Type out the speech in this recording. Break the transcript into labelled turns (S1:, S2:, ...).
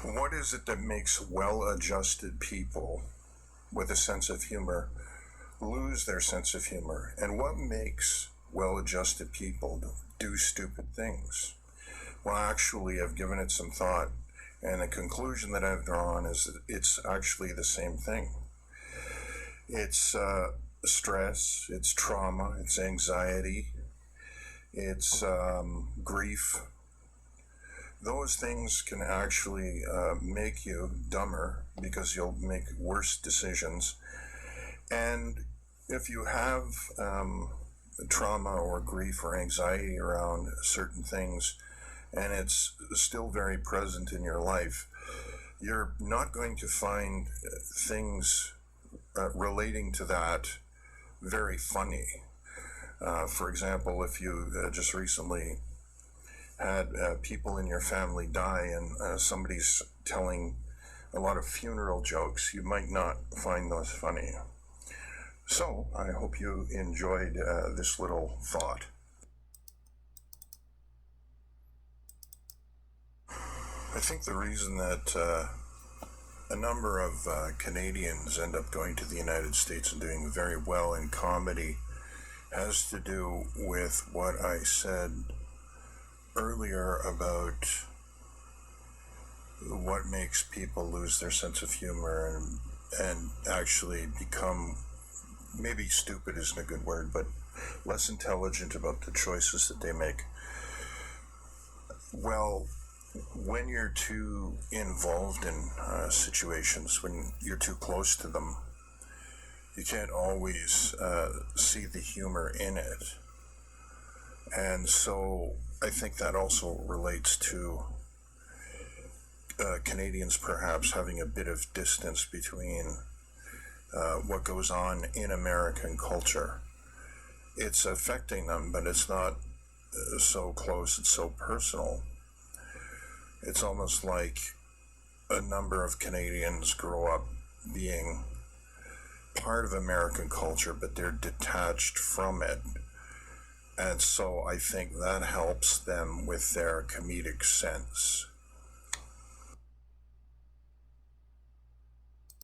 S1: What is it that makes well-adjusted people with a sense of humor lose their sense of humor? And what makes well-adjusted people do stupid things? Well, actually, I've given it some thought, and the conclusion that I've drawn is that it's actually the same thing. It's stress, it's trauma, it's anxiety, it's grief. Those things can actually make you dumber because you'll make worse decisions. And if you have trauma or grief or anxiety around certain things, and it's still very present in your life, you're not going to find things relating to that very funny. For example, if you just recently had people in your family die and somebody's telling a lot of funeral jokes, you might not find those funny. So I hope you enjoyed this little thought. I think the reason that a number of Canadians end up going to the United States and doing very well in comedy has to do with what I said earlier about what makes people lose their sense of humor and actually become, maybe stupid isn't a good word, but less intelligent about the choices that they make. Well, when you're too involved in situations, when you're too close to them, you can't always see the humor in it. And so I think that also relates to Canadians perhaps having a bit of distance between what goes on in American culture. It's affecting them, but it's not so close, it's so personal. It's almost like a number of Canadians grow up being part of American culture, but they're detached from it. And so I think that helps them with their comedic sense.